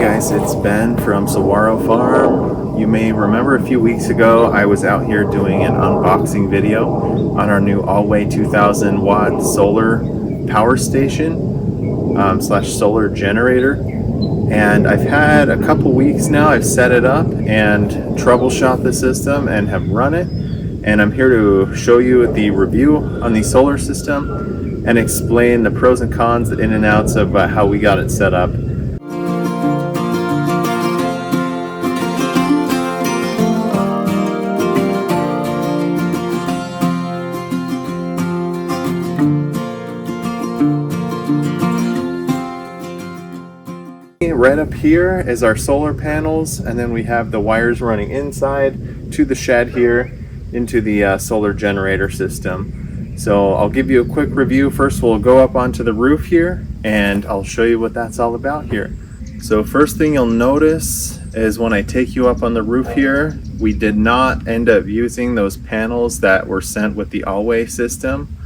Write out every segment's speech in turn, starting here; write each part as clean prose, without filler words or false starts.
Guys, it's Ben from Saguaro Farm. You may remember a few weeks ago I was out here doing an unboxing video on our new all-way 2000 watt solar power station slash solar generator, and I've had a couple weeks now. I've set it up and troubleshot the system and have run it, and I'm here to show you the review on the solar system and explain the pros and cons, the in and outs of how we got it set up. Right up here is our solar panels, and then we have the wires running inside to the shed here into the solar generator system. So I'll give you a quick review. First, we'll go up onto the roof here and I'll show you what that's all about here. So first thing you'll notice is when I take you up on the roof here, we did not end up using those panels that were sent with the all-way system.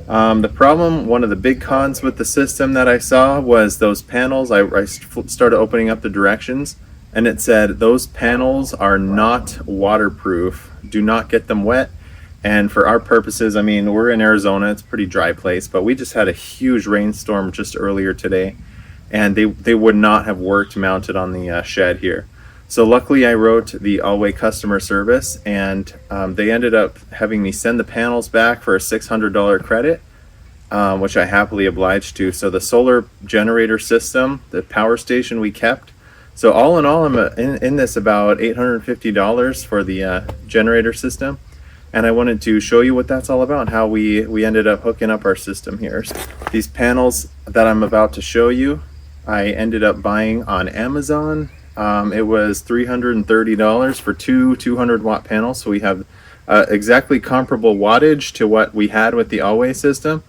The problem, one of the big cons with the system that I saw was those panels. I started opening up the directions and it said those panels are not waterproof. Do not get them wet. And for our purposes, I mean, we're in Arizona, it's a pretty dry place, but we just had a huge rainstorm just earlier today, and they would not have worked mounted on the shed here. So luckily I wrote the all-way customer service, and they ended up having me send the panels back for a $600 credit, which I happily obliged to. So the solar generator system, the power station, we kept. So all in all, I'm in this about $850 for the generator system. And I wanted to show you what that's all about, how we ended up hooking up our system here. These panels that I'm about to show you, I ended up buying on Amazon. It was $330 for two 200 watt panels. So we have exactly comparable wattage to what we had with the all-way system.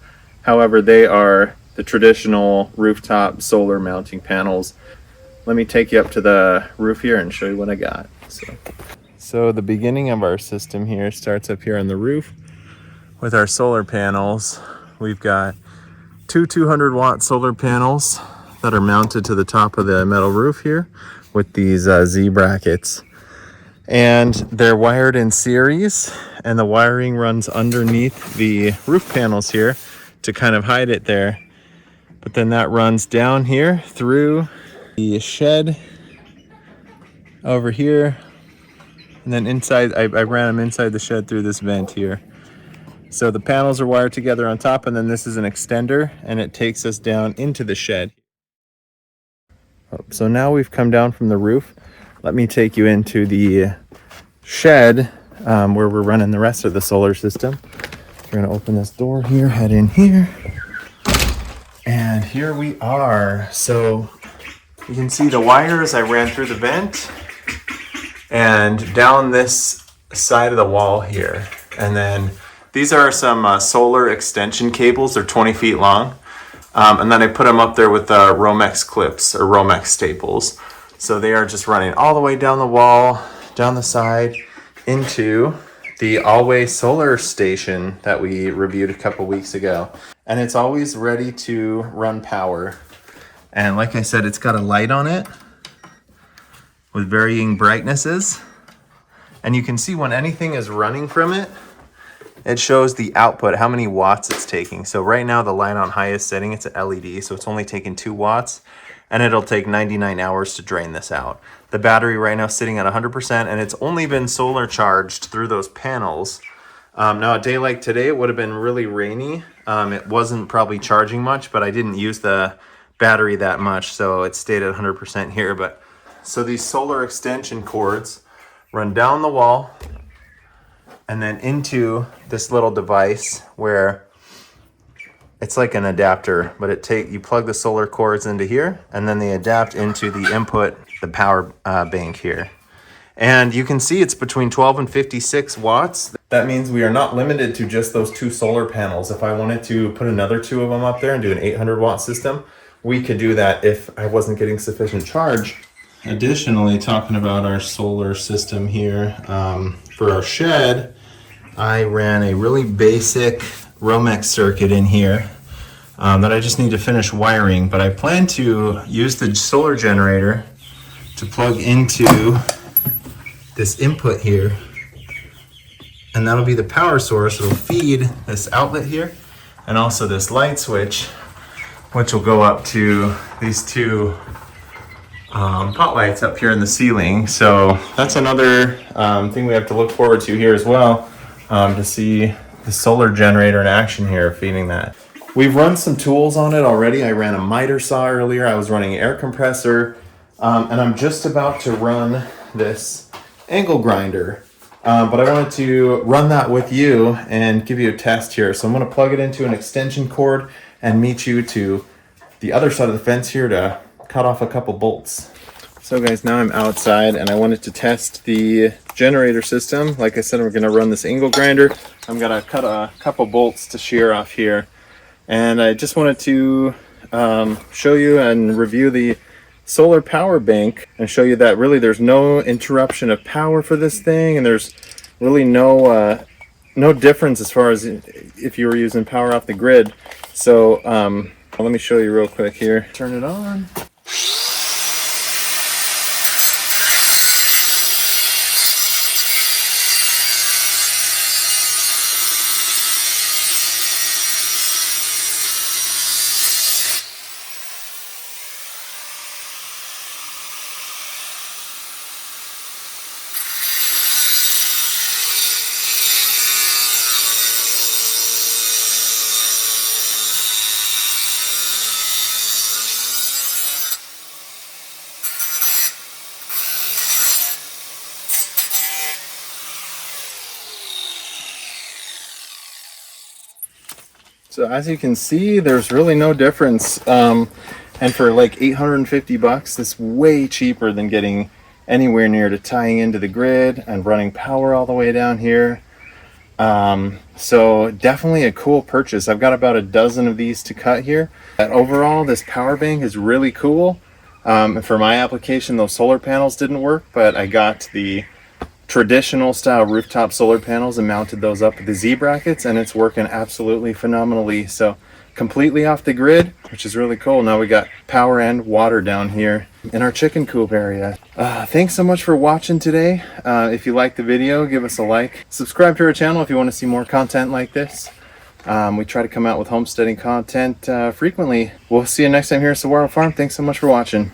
However, they are the traditional rooftop solar mounting panels. Let me take you up to the roof here and show you what I got. So the beginning of our system here starts up here on the roof with our solar panels. We've got two 200 watt solar panels that are mounted to the top of the metal roof here with these Z brackets, and they're wired in series, and the wiring runs underneath the roof panels here to kind of hide it there. But then that runs down here through the shed over here, and then inside, I ran them inside the shed through this vent here. So the panels are wired together on top, and then this is an extender, and it takes us down into the shed. So now we've come down from the roof. Let me take you into the shed where we're running the rest of the solar system. We're gonna open this door here, head in here, and here we are. So you can see the wires I ran through the vent and down this side of the wall here. And then these are some solar extension cables. They're 20 feet long. And then I put them up there with Romex clips or Romex staples. So they are just running all the way down the wall, down the side, into the all-way solar station that we reviewed a couple weeks ago. And it's always ready to run power. And like I said, it's got a light on it with varying brightnesses. And you can see when anything is running from it, it shows the output, how many watts it's taking. So right now the light on highest setting, it's an LED, so it's only taking 2 watts, and it'll take 99 hours to drain this out. The battery right now is sitting at 100%, and it's only been solar charged through those panels. Now a day like today, it would have been really rainy. It wasn't probably charging much, but I didn't use the battery that much, so it stayed at 100% here. But so these solar extension cords run down the wall and then into this little device where it's like an adapter, but you plug the solar cords into here, and then they adapt into the input, the power bank here. And you can see it's between 12 and 56 watts. That means we are not limited to just those 2 solar panels. If I wanted to put another 2 of them up there and do an 800 watt system, we could do that if I wasn't getting sufficient charge. Additionally, talking about our solar system here, for our shed, I ran a really basic Romex circuit in here that I just need to finish wiring, but I plan to use the solar generator to plug into this input here, and that'll be the power source. It'll feed this outlet here and also this light switch, which will go up to these two pot lights up here in the ceiling. So that's another thing we have to look forward to here as well, to see the solar generator in action here feeding that. We've run some tools on it already. I ran a miter saw earlier. I was running an air compressor, and I'm just about to run this angle grinder. But I wanted to run that with you and give you a test here. So I'm going to plug it into an extension cord and meet you to the other side of the fence here to cut off a couple bolts. So guys, now I'm outside and I wanted to test the generator system. Like I said, we're going to run this angle grinder. I'm going to cut a couple bolts to shear off here. And I just wanted to show you and review the solar power bank and show you that really there's no interruption of power for this thing, and there's really no difference as far as if you were using power off the grid. So let me show you real quick here. Turn it on. So as you can see, there's really no difference, and for like 850 bucks, that's way cheaper than getting anywhere near to tying into the grid and running power all the way down here. So definitely a cool purchase. I've got about a dozen of these to cut here. And overall, this power bank is really cool. For my application, those solar panels didn't work, but I got the traditional style rooftop solar panels and mounted those up with the Z brackets, and it's working absolutely phenomenally. So completely off the grid, which is really cool. Now we got power and water down here in our chicken coop area. Thanks so much for watching today. If you liked the video, give us a like. Subscribe to our channel if you want to see more content like this. We try to come out with homesteading content frequently. We'll see you next time here at Saguaro Farm. Thanks so much for watching.